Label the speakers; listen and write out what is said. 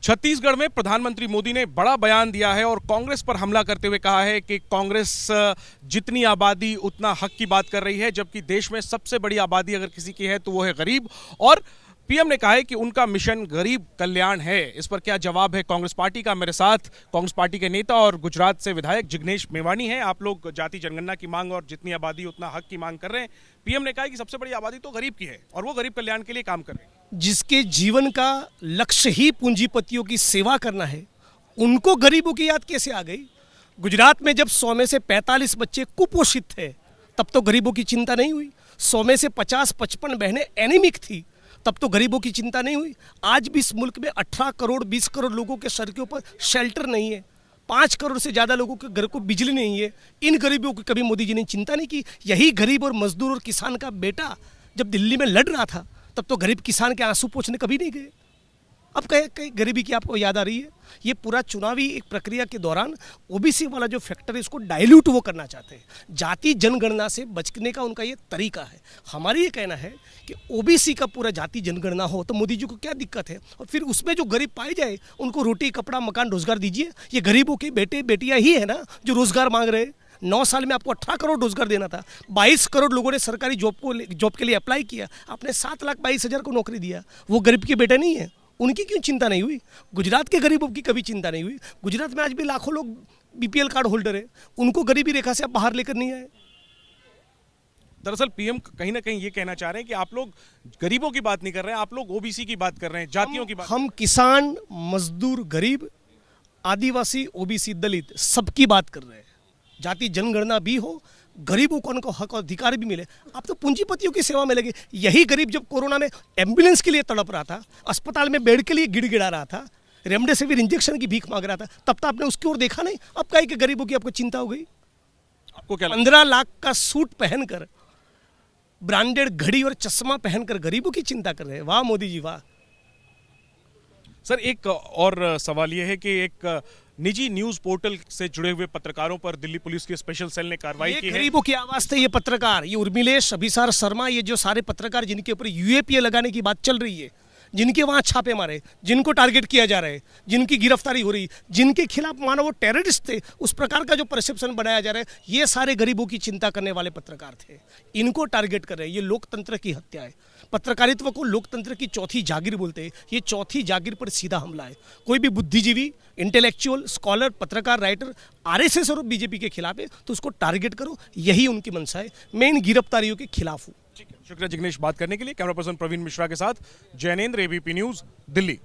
Speaker 1: छत्तीसगढ़ में प्रधानमंत्री मोदी ने बड़ा बयान दिया है और कांग्रेस पर हमला करते हुए कहा है कि कांग्रेस जितनी आबादी उतना हक की बात कर रही है, जबकि देश में सबसे बड़ी आबादी अगर किसी की है तो वो है गरीब। और पीएम ने कहा है कि उनका मिशन गरीब कल्याण है। इस पर क्या जवाब है कांग्रेस पार्टी का? मेरे साथ कांग्रेस पार्टी के नेता और गुजरात से विधायक जिग्नेश मेवानी हैं। आप लोग जाति जनगणना की मांग और जितनी आबादी उतना हक की मांग कर रहे हैं। पीएम ने कहा है कि सबसे बड़ी आबादी तो गरीब की है और वो गरीब कल्याण के लिए काम कर रहे हैं।
Speaker 2: जिसके जीवन का लक्ष्य ही पूंजीपतियों की सेवा करना है, उनको गरीबों की याद कैसे आ गई? गुजरात में जब 100 में से 45 बच्चे कुपोषित थे, तब तो गरीबों की चिंता नहीं हुई। 100 में से 50-55 बहनें एनीमिक थी, तब तो गरीबों की चिंता नहीं हुई। आज भी इस मुल्क में 18 करोड़ 20 करोड़ लोगों के सर के ऊपर शेल्टर नहीं है, 5 करोड़ से ज़्यादा लोगों के घर को बिजली नहीं है। इन गरीबों की कभी मोदी जी ने चिंता नहीं की। यही गरीब और मजदूर और किसान का बेटा जब दिल्ली में लड़ रहा था, तब तो गरीब किसान के आंसू पोंछने कभी नहीं गए। अब कहीं गरीबी की आपको याद आ रही है? ये पूरा चुनावी एक प्रक्रिया के दौरान ओबीसी वाला जो फैक्टर है, इसको डाइल्यूट वो करना चाहते हैं। जाति जनगणना से बचने का उनका ये तरीका है। हमारी ये कहना है कि ओबीसी का पूरा जाति जनगणना हो तो मोदी जी को क्या दिक्कत है? और फिर उसमें जो गरीब पाए जाए उनको रोटी कपड़ा मकान रोजगार दीजिए। ये गरीबों के बेटे बेटियां ही है ना जो रोजगार मांग रहे हैं। 9 साल में आपको 18 करोड़ रोजगार देना था। 22 करोड़ लोगों ने सरकारी जॉब के लिए अप्लाई किया। आपने 7,22,000 को नौकरी दिया। वो गरीब के बेटे नहीं है, उनकी क्यों चिंता नहीं हुई? गुजरात के गरीबों की कभी चिंता नहीं हुई। गुजरात में आज भी लाखों लोग बीपीएल कार्ड होल्डर है, उनको गरीबी रेखा से आप बाहर लेकर नहीं आए।
Speaker 1: दरअसल पीएम कहीं ना कहीं ये कहना चाह रहे हैं कि आप लोग गरीबों की बात नहीं कर रहे हैं, आप लोग ओबीसी की बात कर रहे हैं, जातियों की बात।
Speaker 2: हम किसान, मजदूर, गरीब, आदिवासी, ओबीसी, दलित सबकी बात कर रहे हैं। जाति जनगणना भी हो, गरीबों को उनको हक और अधिकार भी मिले। आप तो पूंजीपतियों की सेवा में लगे। यही गरीब जब कोरोना में एम्बुलेंस के लिए तड़प रहा था, अस्पताल में बेड के लिए गिड़गिड़ा रहा था, रेमडेसिविर इंजेक्शन की भीख मांग रहा था, तब तो आपने उसकी ओर देखा नहीं। अब कहीं के गरीबों की आपको चिंता हो गई?
Speaker 1: आपको क्या
Speaker 2: 15 लाख का सूट पहनकर, ब्रांडेड घड़ी और चश्मा पहनकर गरीबों की चिंता कर रहे हैं। वाह मोदी जी वाह।
Speaker 1: सर, एक और सवाल यह है कि एक निजी न्यूज पोर्टल से जुड़े हुए पत्रकारों पर दिल्ली पुलिस की स्पेशल सेल ने कार्रवाई की है।
Speaker 2: गरीबों की आवाज थे ये पत्रकार, ये उर्मिलेश, अभिसार शर्मा, ये जो सारे पत्रकार जिनके ऊपर यूएपीए लगाने की बात चल रही है, जिनके वहाँ छापे मारे, जिनको टारगेट किया जा रहा है, जिनकी गिरफ्तारी हो रही, जिनके खिलाफ मानो वो टेररिस्ट थे, उस प्रकार का जो परसेप्शन बनाया जा रहा है, ये सारे गरीबों की चिंता करने वाले पत्रकार थे। इनको टारगेट कर रहे हैं। ये लोकतंत्र की हत्या है। पत्रकारित्व को लोकतंत्र की चौथी जागीर बोलते हैं। ये चौथी जागीर पर सीधा हमला है। कोई भी बुद्धिजीवी, इंटेलेक्चुअल, स्कॉलर, पत्रकार, राइटर आरएसएस और बीजेपी के खिलाफ है तो उसको टारगेट करो। यही उनकी मंशा है। मैं इन गिरफ्तारियों के खिलाफ हूँ।
Speaker 1: शुक्रिया जिग्नेश बात करने के लिए। कैमरा पर्सन प्रवीण मिश्रा के साथ जैनेंद्र, एबीपी न्यूज, दिल्ली।